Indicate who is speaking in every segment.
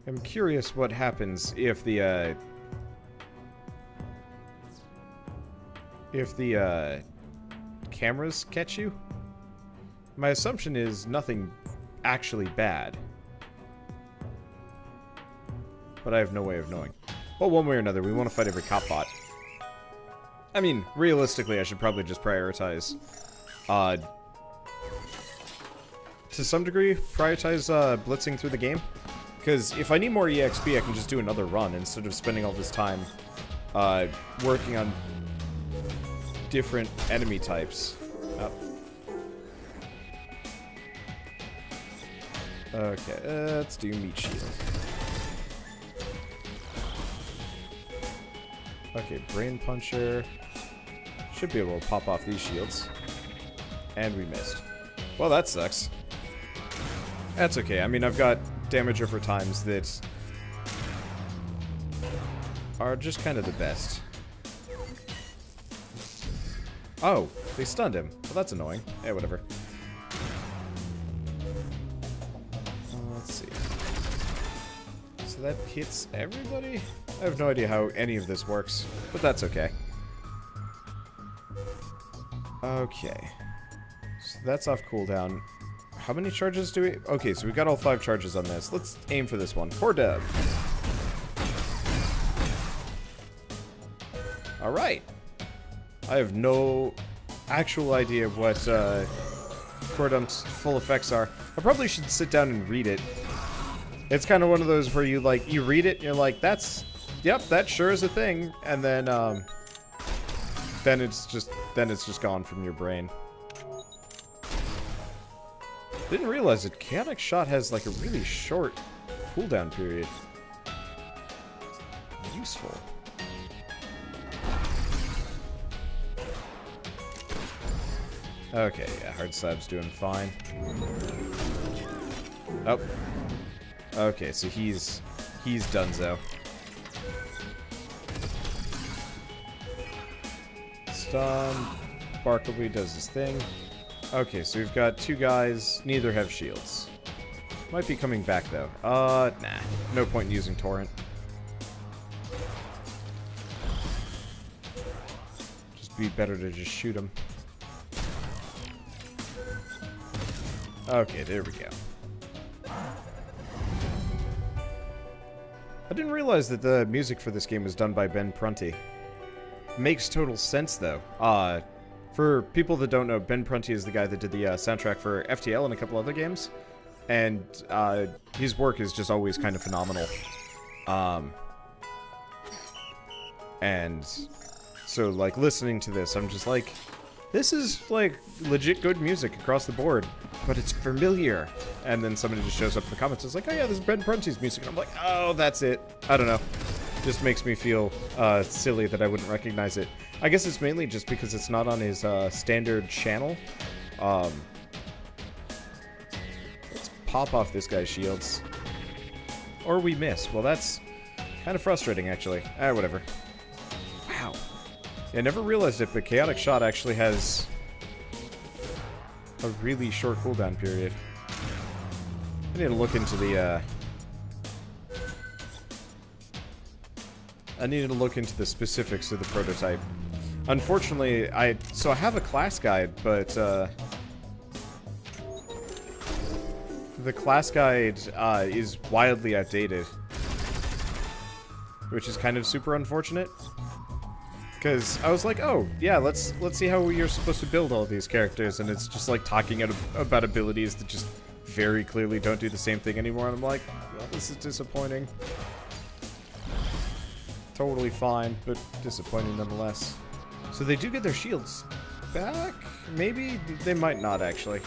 Speaker 1: I'm curious what happens if the cameras catch you. My assumption is nothing actually bad, but I have no way of knowing. Well, one way or another, we want to fight every cop bot. I mean, realistically, I should probably just prioritize, to some degree, blitzing through the game. Because if I need more EXP, I can just do another run instead of spending all this time, working on different enemy types. Oh. Okay, let's do meat shield. Okay, brain puncher. Should be able to pop off these shields. And we missed. Well, that sucks. That's okay. I mean, I've got damage over times that are just kind of the best. Oh, they stunned him. Well, that's annoying. Yeah, whatever. Let's see. So that hits everybody? I have no idea how any of this works, but that's okay. Okay. So that's off cooldown. How many charges do we... Okay, so we've got all 5 charges on this. Let's aim for this one. Core dev. Alright. I have no actual idea of what Core Dump's full effects are. I probably should sit down and read it. It's kind of one of those where you, like, you read it and you're like, that's... Yep, that sure is a thing. And then it's just gone from your brain. Didn't realize that Chaotic Shot has, like, a really short cooldown period. Useful. Okay, yeah, Hard Slab's doing fine. Oh. Okay, so he's donezo. Stun. Barkleby does his thing. Okay, so we've got 2 guys. Neither have shields. Might be coming back, though. Nah. No point in using Torrent. Just be better to just shoot him. Okay, there we go. I didn't realize that the music for this game was done by Ben Prunty. Makes total sense, though. For people that don't know, Ben Prunty is the guy that did the soundtrack for FTL and a couple other games. And his work is just always kind of phenomenal. And so, like, listening to this, I'm just like, this is, like, legit good music across the board. But it's familiar. And then somebody just shows up in the comments and is like, oh yeah, this is Ben Prunty's music. And I'm like, oh, that's it. I don't know. Just makes me feel silly that I wouldn't recognize it. I guess it's mainly just because it's not on his standard channel. Let's pop off this guy's shields. Or we miss. Well, that's kind of frustrating, actually. Whatever. Wow. Yeah, I never realized it, but Chaotic Shot actually has a really short cooldown period. I need to look into the, I needed to look into the specifics of the prototype. Unfortunately, I have a class guide, but the class guide is wildly outdated, which is kind of super unfortunate. Because I was like, oh yeah, let's see how you're supposed to build all these characters, and it's just like talking about abilities that just very clearly don't do the same thing anymore. And I'm like, well, this is disappointing. Totally fine, but disappointing nonetheless. So they do get their shields back? Maybe? They might not, actually.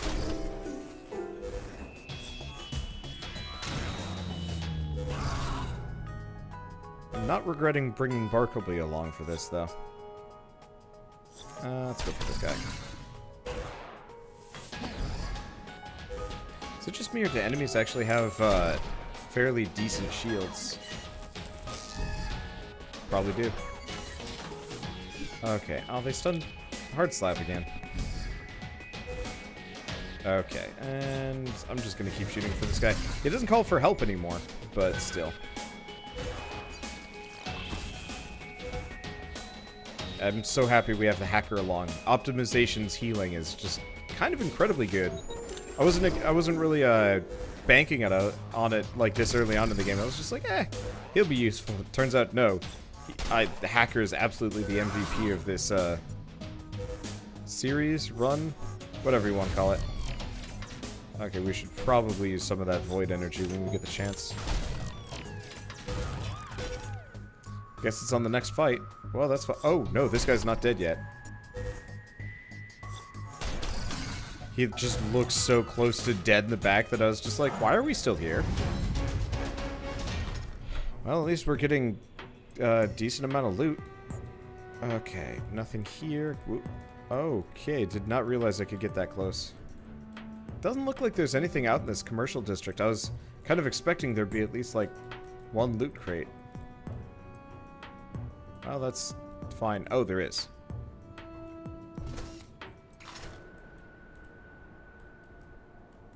Speaker 1: I'm not regretting bringing Barkleby along for this, though. Let's go for this guy. Is it just me, or do enemies actually have fairly decent shields? Probably do. Okay. Oh, they stunned Hard Slab again. Okay, and I'm just gonna keep shooting for this guy. He doesn't call for help anymore, but but still. I'm so happy we have the hacker along. Optimization's healing is just kind of incredibly good. I wasn't really banking on it like this early on in the game. I was just like, he'll be useful. It turns out, no. The hacker is absolutely the MVP of this series, run, whatever you want to call it. Okay, we should probably use some of that void energy when we get the chance. Guess it's on the next fight. Well, that's fine. Oh, no, this guy's not dead yet. He just looks so close to dead in the back that I was just like, why are we still here? Well, at least we're getting a decent amount of loot. Okay, nothing here. Okay, did not realize I could get that close. Doesn't look like there's anything out in this commercial district. I was kind of expecting there'd be at least, like, one loot crate. Oh, that's fine. Oh, there is.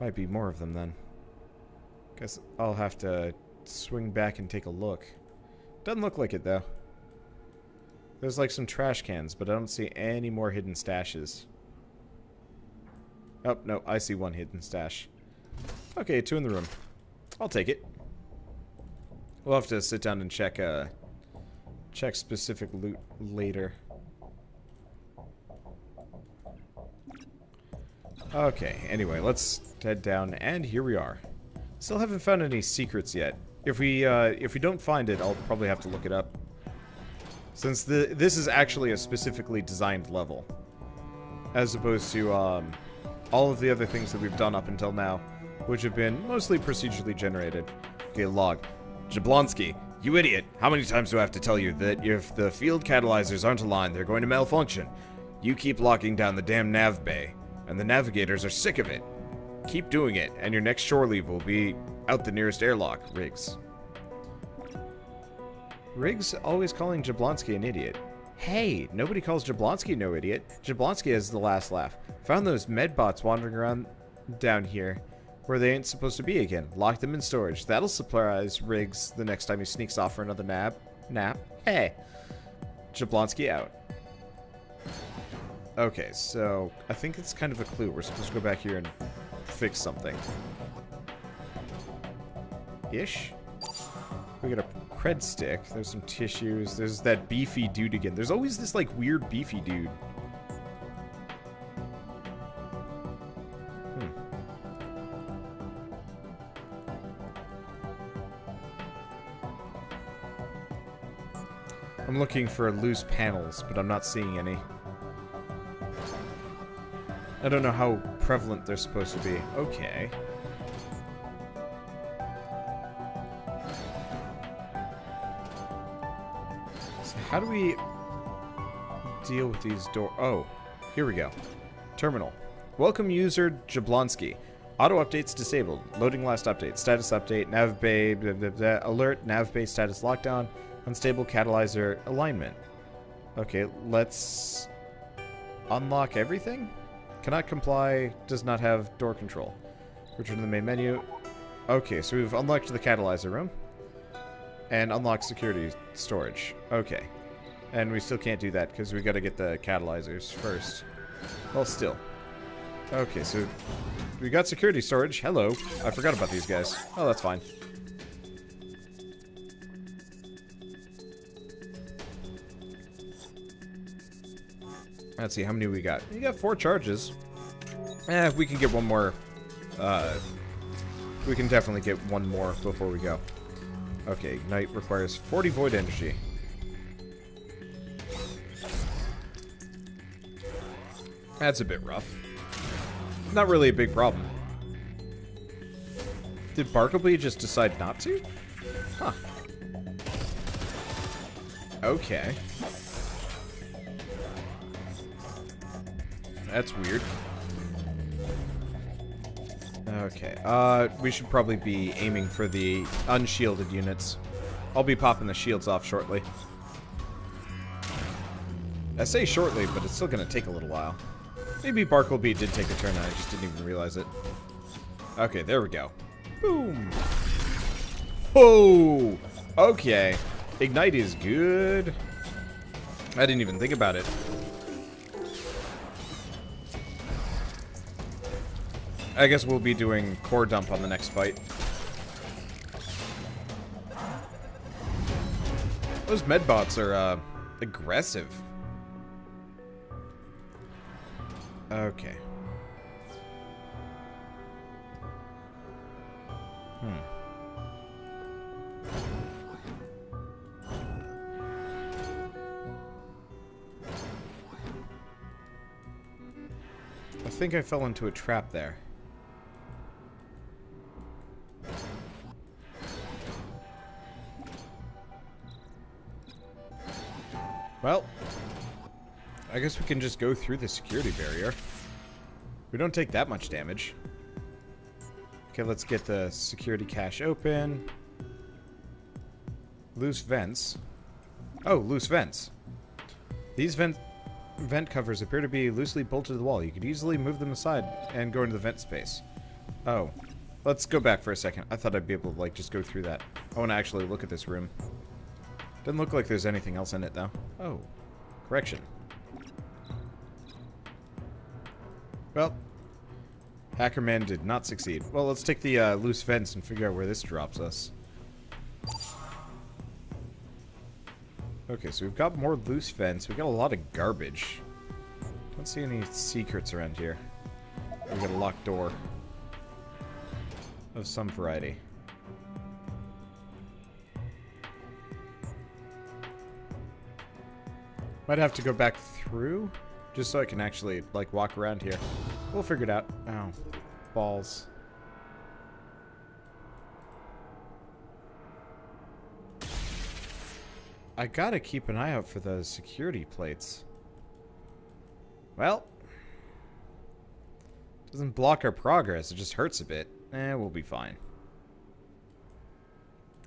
Speaker 1: Might be more of them, then. Guess I'll have to swing back and take a look. Doesn't look like it, though. There's, like, some trash cans, but I don't see any more hidden stashes. Oh, no, I see one hidden stash. Okay, 2 in the room. I'll take it. We'll have to sit down and check specific loot later. Okay, anyway, let's head down, and here we are. Still haven't found any secrets yet. If we don't find it, I'll probably have to look it up. Since this is actually a specifically designed level. As opposed to, all of the other things that we've done up until now, which have been mostly procedurally generated. Okay, log. Jablonski, you idiot! How many times do I have to tell you that if the field catalyzers aren't aligned, they're going to malfunction? You keep locking down the damn nav bay, and the navigators are sick of it. Keep doing it, and your next shore leave will be out the nearest airlock, Riggs. Riggs always calling Jablonski an idiot. Hey, nobody calls Jablonski no idiot. Jablonski has the last laugh. Found those medbots wandering around down here where they ain't supposed to be again. Lock them in storage. That'll surprise Riggs the next time he sneaks off for another nap. Hey. Jablonski out. Okay, so I think it's kind of a clue. We're supposed to go back here and fix something. Ish? We got a cred stick. There's some tissues. There's that beefy dude again. There's always this, like, weird beefy dude. I'm looking for loose panels, but I'm not seeing any. I don't know how prevalent they're supposed to be. Okay. So how do we deal with these Oh, here we go. Terminal. Welcome user Jablonski. Auto updates disabled. Loading last update. Status update. Nav bay. Blah, blah, blah. Alert. Nav bay status lockdown. Unstable catalyzer alignment. Okay, let's unlock everything. Cannot comply. Does not have door control. Return to the main menu. Okay, so we've unlocked the catalyzer room. And unlocked security storage. Okay. And we still can't do that because we got to get the catalyzers first. Well, still. Okay, so we got security storage. Hello. I forgot about these guys. Oh, that's fine. Let's see, how many we got? We got 4 charges. We can get one more. We can definitely get one more before we go. Okay, Ignite requires 40 void energy. That's a bit rough. Not really a big problem. Did Bartleby just decide not to? Huh. Okay. That's weird. Okay, we should probably be aiming for the unshielded units. I'll be popping the shields off shortly. I say shortly, but it's still gonna take a little while. Maybe Bartleby did take a turn and I just didn't even realize it. Okay, there we go. Boom! Oh! Okay. Ignite is good. I didn't even think about it. I guess we'll be doing core dump on the next fight. Those medbots are, aggressive. Okay. I think I fell into a trap there. Well, I guess we can just go through the security barrier. We don't take that much damage. Okay, let's get the security cache open. Loose vents. Oh, loose vents. These vent covers appear to be loosely bolted to the wall. You could easily move them aside and go into the vent space. Oh. Let's go back for a second. I thought I'd be able to, like, just go through that. I want to actually look at this room. Doesn't look like there's anything else in it, though. Oh. Correction. Well. Hackerman did not succeed. Well, let's take the loose vents and figure out where this drops us. Okay, so we've got more loose vents. We've got a lot of garbage. Don't see any secrets around here. We've got a locked door. Of some variety. Might have to go back through, just so I can actually, like, walk around here. We'll figure it out. Oh, balls. I gotta keep an eye out for those security plates. Well, doesn't block our progress, it just hurts a bit. We'll be fine. I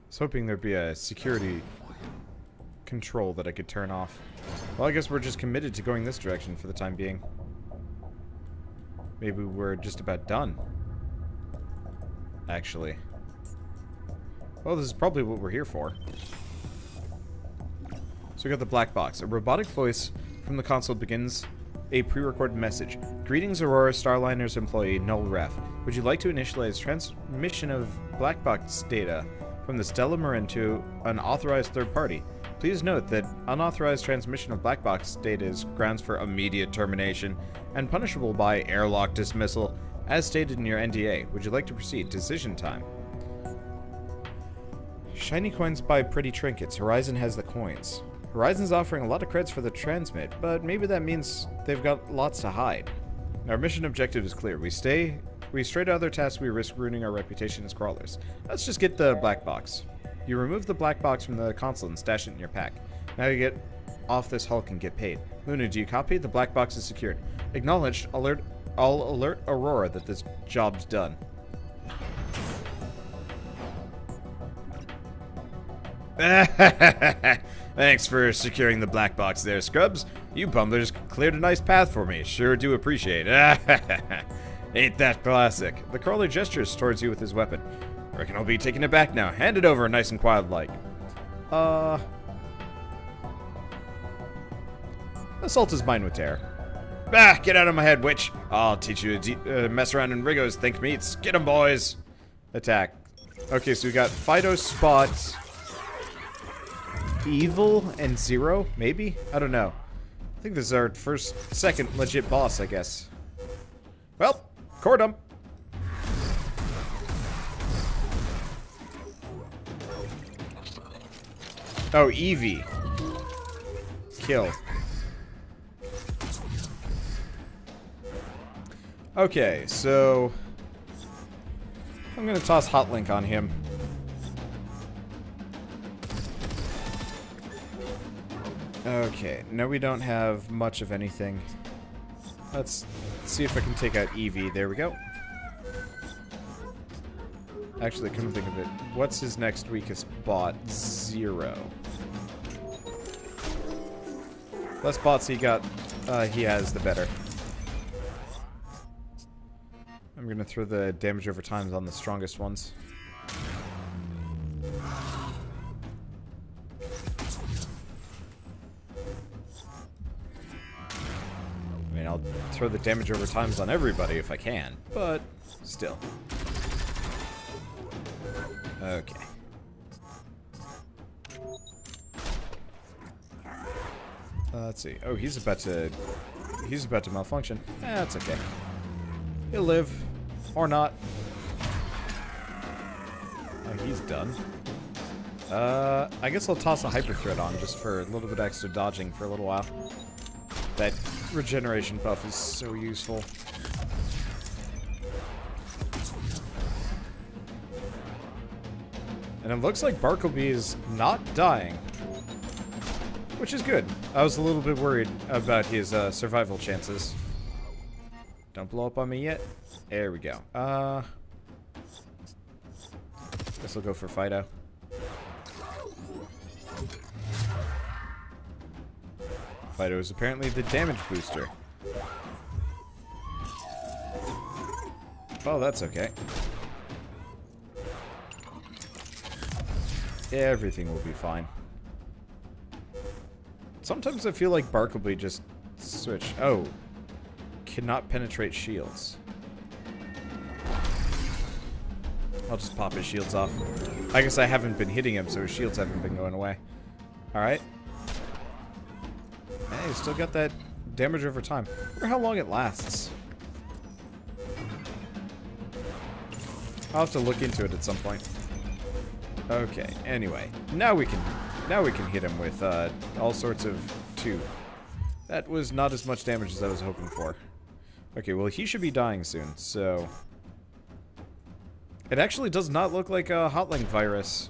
Speaker 1: was hoping there'd be a security control that I could turn off. Well, I guess we're just committed to going this direction for the time being. Maybe we're just about done. Actually. Well, this is probably what we're here for. So we got the black box. A robotic voice from the console begins a pre-recorded message. Greetings, Aurora, Starliner's employee, Null Ref. Would you like to initialize transmission of black box data from the Stella Marin to an authorized third party? Please note that unauthorized transmission of black box data is grounds for immediate termination and punishable by airlock dismissal, as stated in your NDA. Would you like to proceed? Decision time. Shiny coins buy pretty trinkets. Horizon has the coins. Horizon's offering a lot of creds for the transmit, but maybe that means they've got lots to hide. Our mission objective is clear. We stray to other tasks, we risk ruining our reputation as crawlers. Let's just get the black box. You remove the black box from the console and stash it in your pack. Now you get off this hulk and get paid. Luna, do you copy? The black box is secured. Acknowledged. I'll alert Aurora that this job's done. Thanks for securing the black box there, Scrubs. You bumblers cleared a nice path for me. Sure do appreciate it. Ain't that classic? The crawler gestures towards you with his weapon. Reckon I'll be taking it back now. Hand it over nice and quiet like. Assault is mine with terror. Ah, get out of my head, witch. I'll teach you to mess around in Rigo's think meats. Get 'em, boys. Attack. Okay, so we got Fido, Spot, Evil, and Zero, maybe? I don't know. I think this is our second legit boss, I guess. Well, core dump. Oh, Eevee. Kill. Okay, so I'm gonna toss Hotlink on him. Okay, no, we don't have much of anything. Let's see if I can take out Eevee. There we go. Actually, come to think of it, what's his next weakest bot? Zero. Less bots he has, the better. I'm gonna throw the damage over times on the strongest ones. I'll throw the damage over times on everybody if I can, but still. Okay. Let's see. Oh, he's about to malfunction. That's okay. He'll live. Or not. Oh, he's done. I guess I'll toss a hyper threat on just for a little bit extra dodging for a little while. That regeneration buff is so useful. And it looks like Bartleby is not dying. Which is good. I was a little bit worried about his survival chances. Don't blow up on me yet. There we go. Guess I'll go for Fido. Fido is apparently the damage booster. Well, that's okay. Everything will be fine. Sometimes I feel like Bartleby just switch. Oh. Cannot penetrate shields. I'll just pop his shields off. I guess I haven't been hitting him, so his shields haven't been going away. Alright. Hey, still got that damage over time. I wonder how long it lasts. I'll have to look into it at some point. Okay, anyway. Now we can hit him with all sorts of 2. That was not as much damage as I was hoping for. Okay, well he should be dying soon, so... It actually does not look like a Hotlink virus.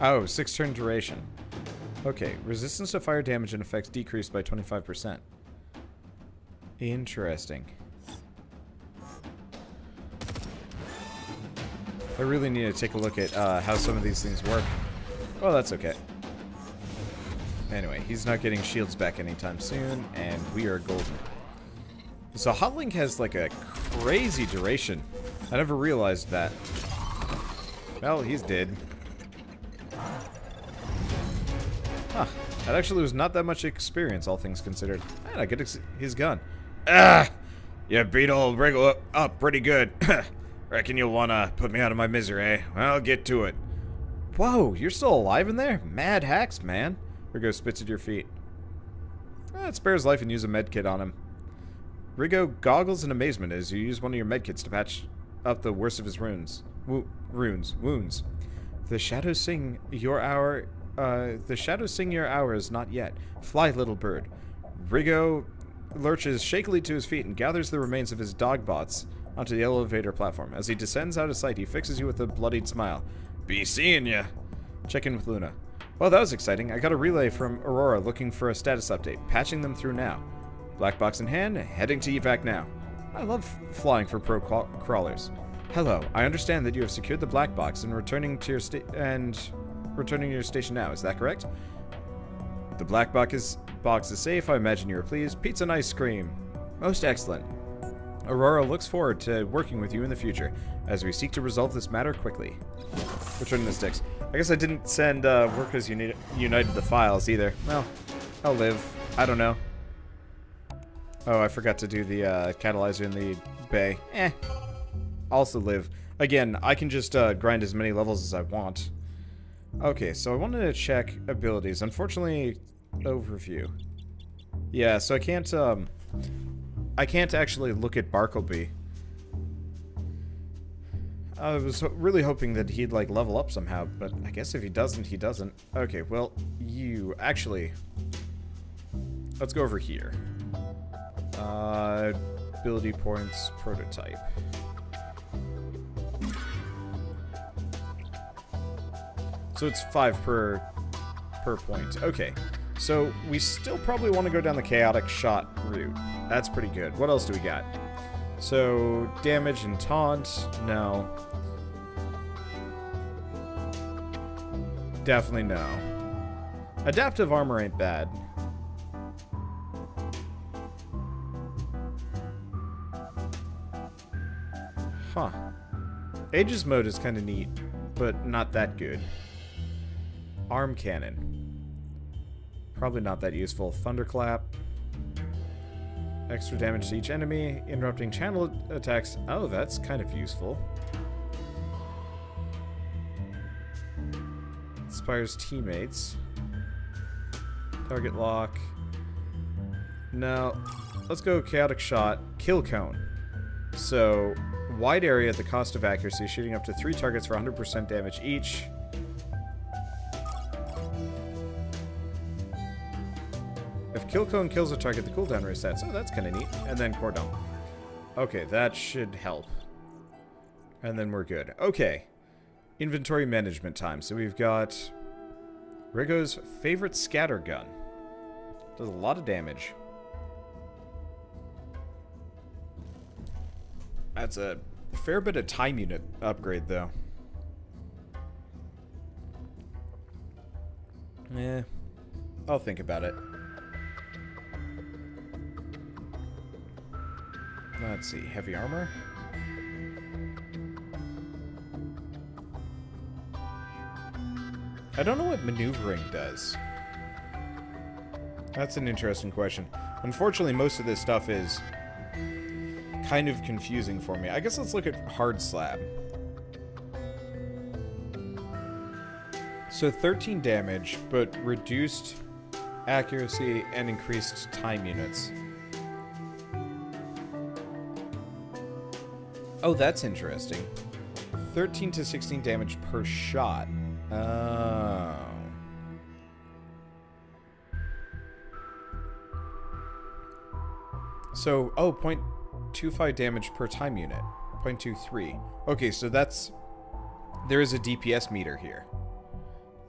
Speaker 1: Oh, 6-turn duration. Okay, resistance to fire damage and effects decreased by 25%. Interesting. I really need to take a look at how some of these things work. Oh, that's okay. Anyway, he's not getting shields back anytime soon, and we are golden. So Hotlink has like a crazy duration. I never realized that. Well, he's dead. Huh. That actually was not that much experience, all things considered. And I get his gun. Ah! You beat old Rigo up pretty good. Reckon you'll wanna put me out of my misery, eh? Well, get to it. Whoa, you're still alive in there? Mad hacks, man. Rigo spits at your feet. It spares life and use a medkit on him. Rigo goggles in amazement as you use one of your medkits to patch up the worst of his wounds. The shadows sing your hour. The shadows sing your hours, not yet. Fly, little bird. Rigo lurches shakily to his feet and gathers the remains of his dogbots onto the elevator platform. As he descends out of sight, he fixes you with a bloodied smile. Be seeing ya. Check in with Luna. Well, that was exciting. I got a relay from Aurora looking for a status update. Patching them through now. Black box in hand, heading to evac now. I love flying for pro crawlers. Hello, I understand that you have secured the black box and returning to your station now. Is that correct? The black box is safe. I imagine you are pleased. Pizza and ice cream. Most excellent. Aurora looks forward to working with you in the future as we seek to resolve this matter quickly. Return the sticks. I guess I didn't send Workers United the files either. Well, I'll live. I don't know. Oh, I forgot to do the catalyzer in the bay. Also live. Again, I can just grind as many levels as I want. Okay, so I wanted to check abilities. Unfortunately, overview. Yeah, so I can't actually look at Bartleby. I was really hoping that he'd, like, level up somehow, but I guess if he doesn't, he doesn't. Okay, well, actually... Let's go over here. Ability points, prototype. So it's 5 per point. Okay, so we still probably want to go down the chaotic shot route. That's pretty good. What else do we got? So, damage and taunt? No. Definitely no. Adaptive armor ain't bad. Huh. Aegis mode is kind of neat. but not that good. Arm cannon. Probably not that useful. Thunderclap. Extra damage to each enemy. Interrupting channel attacks. Oh, that's kind of useful. Inspires teammates. Target lock. No. Let's go chaotic shot. Kill cone. So, wide area at the cost of accuracy, shooting up to 3 targets for 100% damage each. If kill cone kills a target, the cooldown resets. Oh, that's kind of neat. And then cordon. Okay, that should help. And then we're good. Okay. Inventory management time. So we've got Rigo's favorite scatter gun. Does a lot of damage. That's a fair bit of time unit upgrade, though. Eh. I'll think about it. Let's see. Heavy armor. I don't know what maneuvering does. That's an interesting question. Unfortunately, most of this stuff is kind of confusing for me. I guess let's look at hard slab. So 13 damage, but reduced accuracy and increased time units. Oh, that's interesting. 13 to 16 damage per shot. Oh. So, oh, 0.25 damage per time unit. 0.23. Okay, so that's... There is a DPS meter here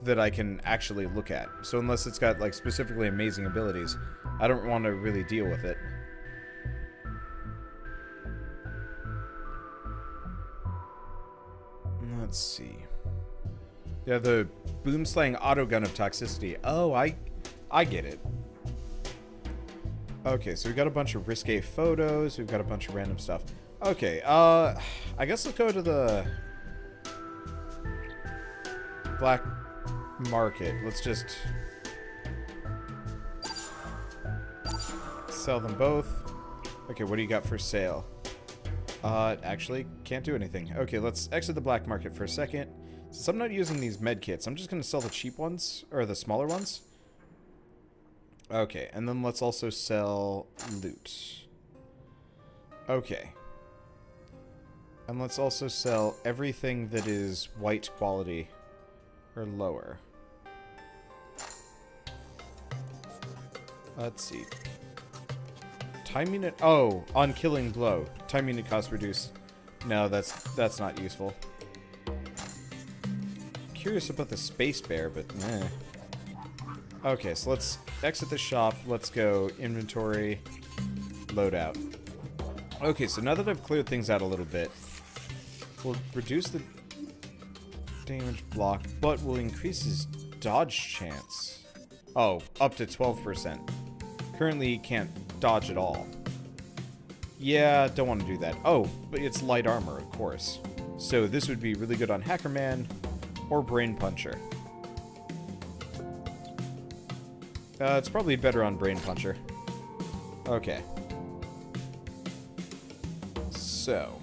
Speaker 1: that I can actually look at. So unless it's got, like, specifically amazing abilities, I don't want to really deal with it. Let's see. Yeah, the boomslang autogun of toxicity. Oh, I get it. Okay, so we've got a bunch of risque photos. We've got a bunch of random stuff. Okay, I guess let's go to the black market. Let's just sell them both. Okay, what do you got for sale? Actually, can't do anything. Okay, let's exit the black market for a second. Since I'm not using these med kits, I'm just going to sell the cheap ones, or the smaller ones. Okay, and then let's also sell loot. Okay. And let's also sell everything that is white quality, or lower. Let's see. Time unit... Oh, on killing blow. Time unit cost reduced. No, that's not useful. Curious about the space bear, but meh. Okay, so let's exit the shop. Let's go inventory, loadout. Okay, so now that I've cleared things out a little bit, we'll reduce the damage block, but we'll increase his dodge chance. Oh, up to 12%. Currently, he can't dodge at all. Yeah, don't want to do that. Oh, but it's light armor, of course. So this would be really good on Hackerman or Brain Puncher. It's probably better on Brain Puncher. Okay. So.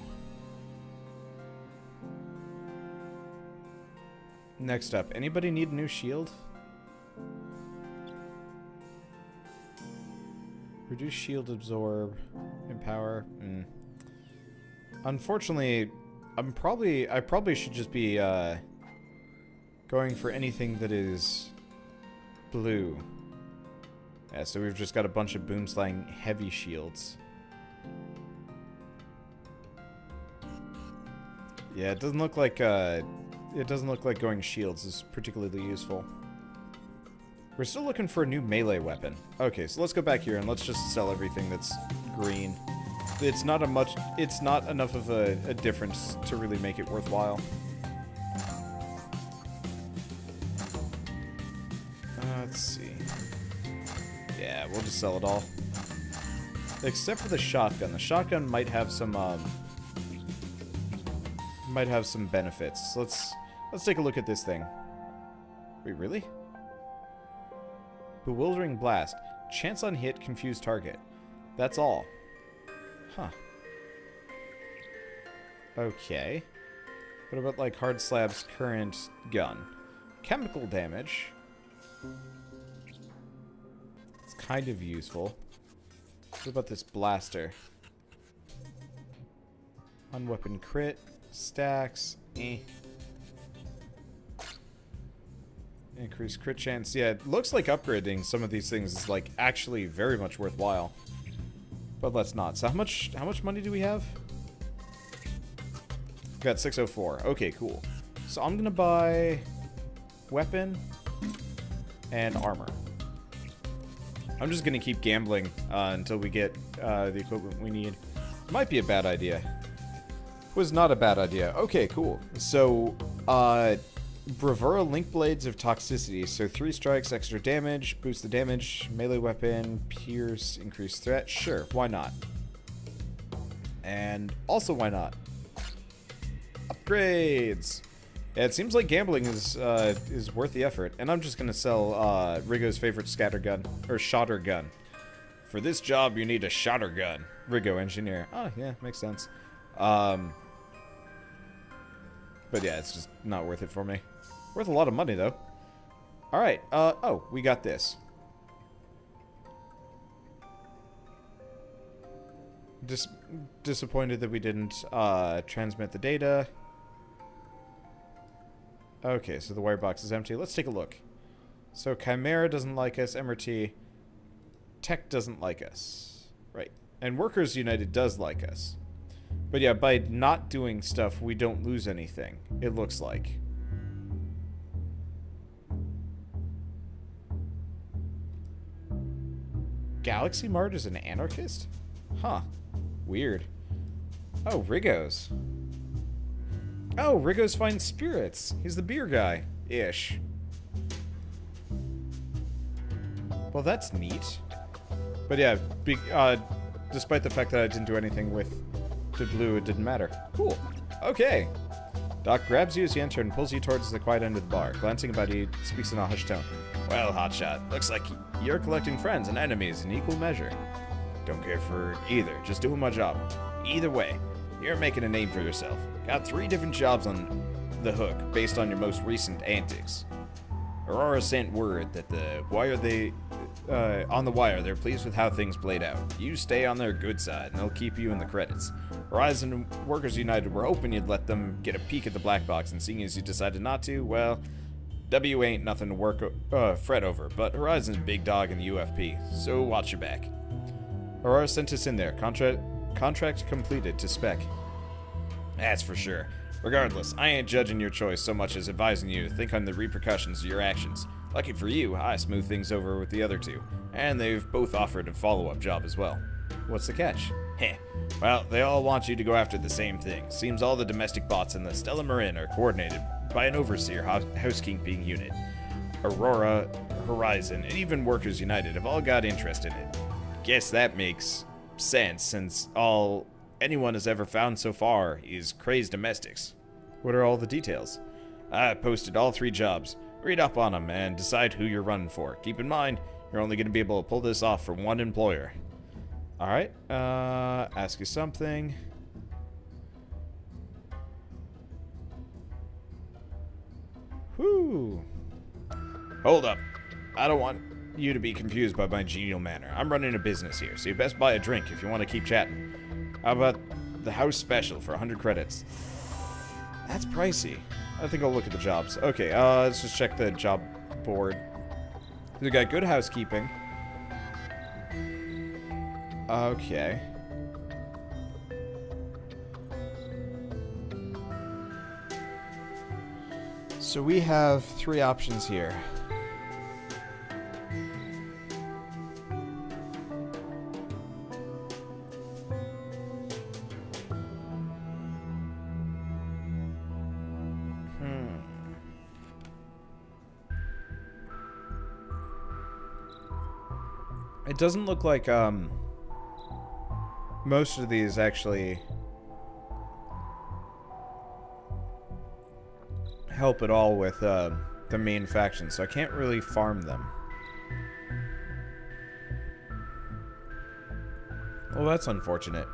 Speaker 1: Next up, anybody need a new shield? Reduce shield absorb, empower. Unfortunately, I probably should just be going for anything that is blue. Yeah, so we've just got a bunch of boomslang heavy shields. Yeah, it doesn't look like going shields is particularly useful. We're still looking for a new melee weapon. Okay, so let's go back here and let's just sell everything that's green. It's not enough of a difference to really make it worthwhile. Let's see. Yeah, we'll just sell it all. Except for the shotgun. The shotgun might have some benefits. Let's Let's take a look at this thing. Wait, really? Bewildering blast. Chance on hit, confused target. That's all. Huh. Okay. What about, like, Hard Slab's current gun? Chemical damage. It's kind of useful. What about this blaster? Unweapon crit. Stacks. Eh. Increased crit chance. Yeah, it looks like upgrading some of these things is, like, actually very much worthwhile. But let's not. So how much money do we have? We got 604. Okay, cool. So I'm gonna buy weapon and armor. I'm just gonna keep gambling until we get the equipment we need. Might be a bad idea. Was not a bad idea. Okay, cool. So, Bravura Link Blades of Toxicity. So 3 strikes, extra damage, boost the damage, melee weapon, pierce, increased threat. Sure, why not? And also, why not? Upgrades! Yeah, it seems like gambling is worth the effort. And I'm just gonna sell Rigo's favorite scatter gun, or shotter gun. For this job, you need a shotter gun. Rigo, engineer. Oh, yeah, makes sense. But yeah, it's just not worth it for me. Worth a lot of money, though. Alright, oh, we got this. Disappointed that we didn't, transmit the data. Okay, so the wire box is empty. Let's take a look. So, Chimera doesn't like us, MRT. Tech doesn't like us. Right. And Workers United does like us. But yeah, by not doing stuff, we don't lose anything, it looks like. Galaxy Mart is an anarchist? Huh. Weird. Oh, Rigo's. Oh, Rigo's Fine Spirits. He's the beer guy. Ish. Well, that's neat. But yeah, despite the fact that I didn't do anything with the blue, it didn't matter. Cool. Okay. Doc grabs you as you enter and pulls you towards the quiet end of the bar. Glancing about, he speaks in a hushed tone. Well, Hotshot, looks like you're collecting friends and enemies in equal measure. Don't care for either, just doing my job. Either way, you're making a name for yourself. Got 3 different jobs on the hook based on your most recent antics. Aurora sent word that on the wire, they're pleased with how things played out. You stay on their good side, and they'll keep you in the credits. Horizon and Workers United were hoping you'd let them get a peek at the black box, and seeing as you decided not to, well, W ain't nothing to fret over, but Horizon's a big dog in the UFP, so watch your back. Aurora sent us in there. Contract completed to spec. That's for sure. Regardless, I ain't judging your choice so much as advising you to think on the repercussions of your actions. Lucky for you, I smoothed things over with the other 2, and they've both offered a follow-up job as well. What's the catch? Heh. Well, they all want you to go after the same thing. Seems all the domestic bots in the Stella Marin are coordinated by an overseer housekeeping unit. Aurora, Horizon, and even Workers United have all got interest in it. Guess that makes sense, since all anyone has ever found so far is crazed domestics. What are all the details? I posted all 3 jobs. Read up on them and decide who you're running for. Keep in mind, you're only going to be able to pull this off for 1 employer. Alright, ask you something. Whew. Hold up. I don't want you to be confused by my genial manner. I'm running a business here, so you best buy a drink if you want to keep chatting. How about the house special for 100 credits? That's pricey. I think I'll look at the jobs. Okay, let's just check the job board. We got good housekeeping. Okay. So we have 3 options here. It doesn't look like, most of these actually help at all with the main faction, so I can't really farm them. Well, that's unfortunate.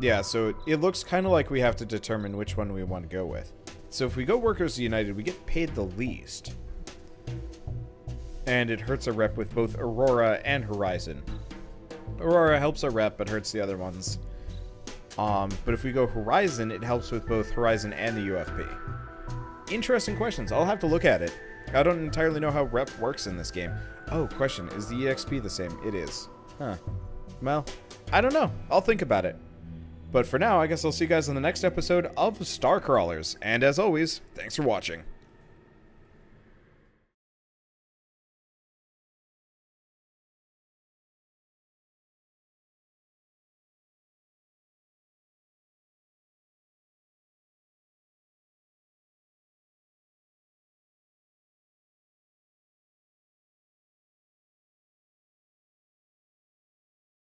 Speaker 1: Yeah, so it looks kind of like we have to determine which one we want to go with. So if we go Workers United, we get paid the least. And it hurts our rep with both Aurora and Horizon. Aurora helps our rep, but hurts the other ones. But if we go Horizon, it helps with both Horizon and the UFP. Interesting questions. I'll have to look at it. I don't entirely know how rep works in this game. Oh, question. Is the EXP the same? It is. Huh. Well, I don't know. I'll think about it. But for now, I guess I'll see you guys in the next episode of StarCrawlers. And as always, thanks for watching.